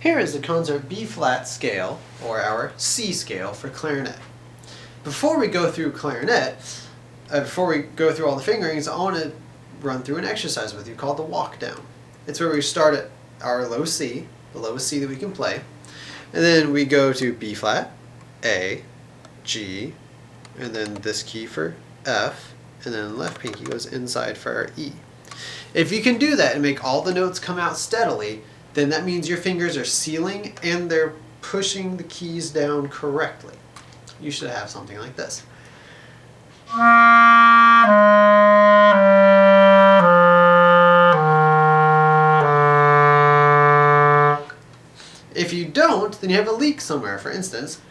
here is the concert B-flat scale, or our C scale for clarinet. Before we go through clarinet, before we go through all the fingerings, I want to run through an exercise with you called the walk down. It's where we start at our low C, the lowest C that we can play, and then we go to B-flat, A, G, and then this key for F, and then left pinky goes inside for our E. If you can do that and make all the notes come out steadily, then that means your fingers are sealing and they're pushing the keys down correctly. You should have something like this. If you don't, then you have a leak somewhere. For instance,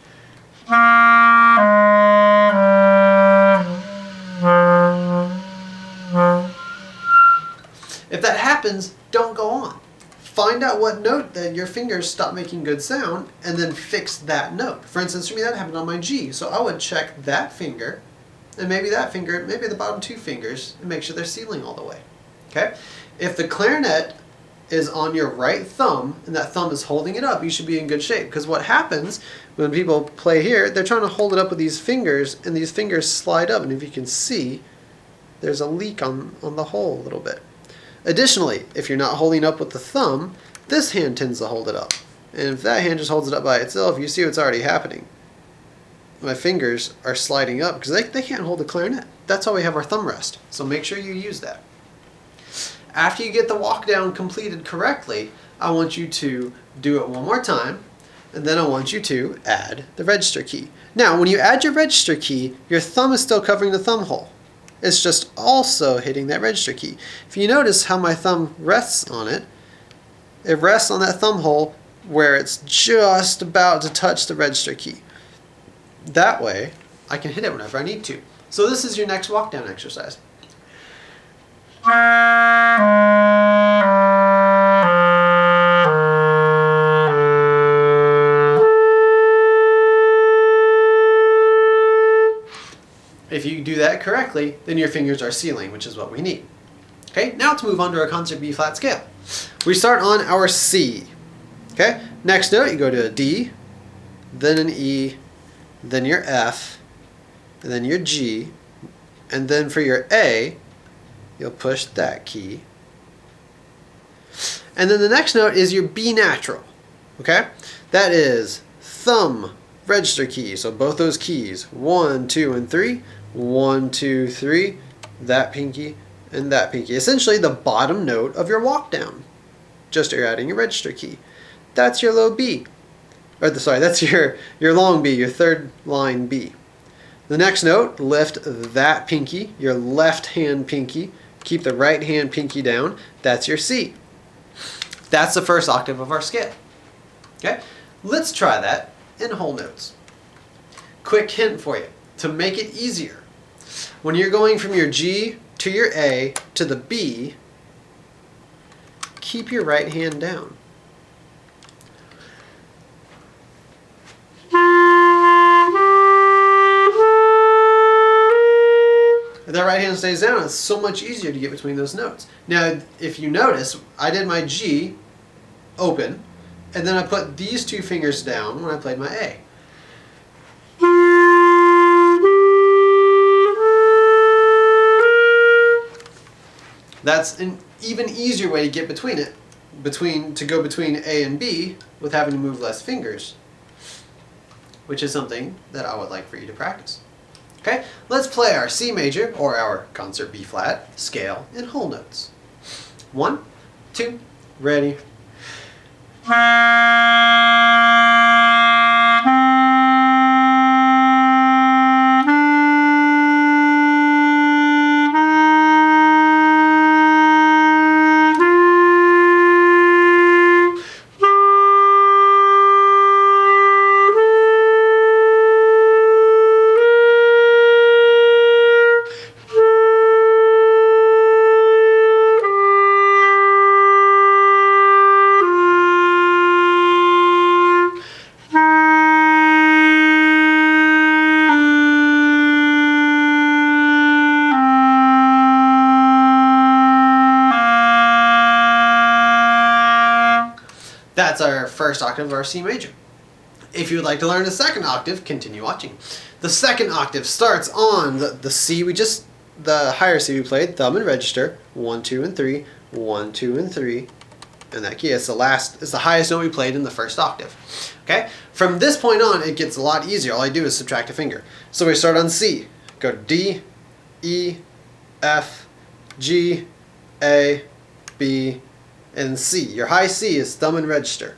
if that happens, don't go on. Find out what note that your fingers stop making good sound and then fix that note. For instance, for me that happened on my G. So I would check that finger and maybe that finger, maybe the bottom two fingers, and make sure they're sealing all the way. Okay? If the clarinet is on your right thumb and that thumb is holding it up, you should be in good shape. Because what happens when people play here, they're trying to hold it up with these fingers and these fingers slide up, and if you can see, there's a leak on the hole a little bit. Additionally, if you're not holding up with the thumb, this hand tends to hold it up. And if that hand just holds it up by itself, you see what's already happening. My fingers are sliding up because they can't hold the clarinet. That's why we have our thumb rest. So make sure you use that. After you get the walk down completed correctly, I want you to do it one more time, and then I want you to add the register key. Now, when you add your register key, your thumb is still covering the thumb hole. It's just also hitting that register key. If you notice how my thumb rests on it, it rests on that thumb hole where it's just about to touch the register key. That way, I can hit it whenever I need to. So this is your next walk down exercise. If you do that correctly, then your fingers are sealing, which is what we need. Okay, now to move on to our concert B-flat scale. We start on our C. Okay, next note you go to a D, then an E, then your F, and then your G, and then for your A, you'll push that key. And then the next note is your B natural. Okay, that is thumb, register key. So both those keys, 1, 2, and 3. 1, 2, 3, that pinky, and that pinky. Essentially the bottom note of your walk down. Just you're adding your register key. That's your low B. Or that's your long B, your third line B. The next note, lift that pinky, your left hand pinky. Keep the right hand pinky down. That's your C. That's the first octave of our scale. Okay? Let's try that in whole notes. Quick hint for you. To make it easier, when you're going from your G to your A to the B, keep your right hand down. If that right hand stays down, it's so much easier to get between those notes. Now, if you notice, I did my G open, and then I put these two fingers down when I played my A. That's an even easier way to get between it, to go between A and B with having to move less fingers, which is something that I would like for you to practice. Okay, let's play our C major, or our concert B-flat scale in whole notes. 1, 2, ready. That's our first octave of our C major. If you would like to learn the second octave, continue watching. The second octave starts on the C the higher C we played, thumb and register, 1, 2, and 3, 1, 2, and 3, and that key. It's the highest note we played in the first octave. Okay? From this point on, it gets a lot easier. All I do is subtract a finger. So we start on C. Go to D, E, F, G, A, B, and C. Your high C is thumb and register.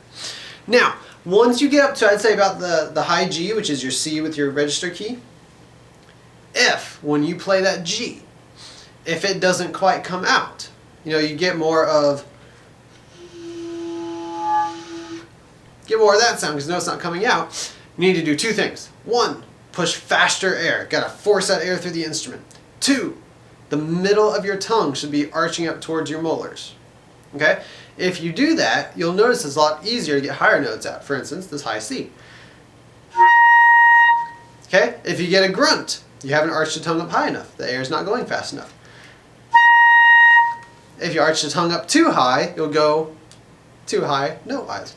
Now, once you get up to, I'd say about the high G, which is your C with your register key, when you play that G, if it doesn't quite come out, you get more of that sound because the note's not coming out. You need to do two things. One, push faster air. Gotta force that air through the instrument. Two, the middle of your tongue should be arching up towards your molars. Okay? If you do that, you'll notice it's a lot easier to get higher notes out. For instance, this high C. Okay? If you get a grunt, you haven't arched the tongue up high enough. The air's not going fast enough. If you arch the tongue up too high, you'll go too high, note-wise.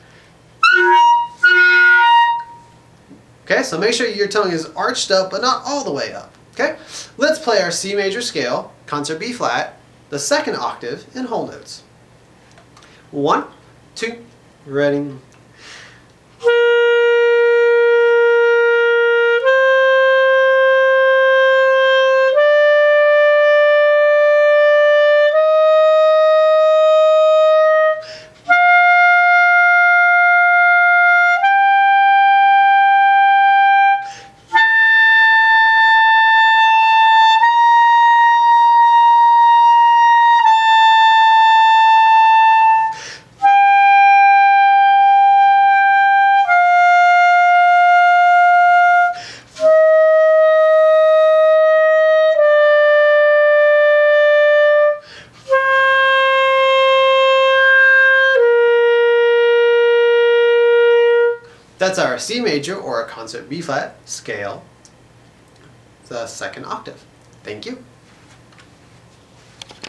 Okay, so make sure your tongue is arched up, but not all the way up. Okay? Let's play our C major scale, concert B flat, the second octave in whole notes. 1, 2, ready. That's our C major or a concert B flat scale, the second octave. Thank you.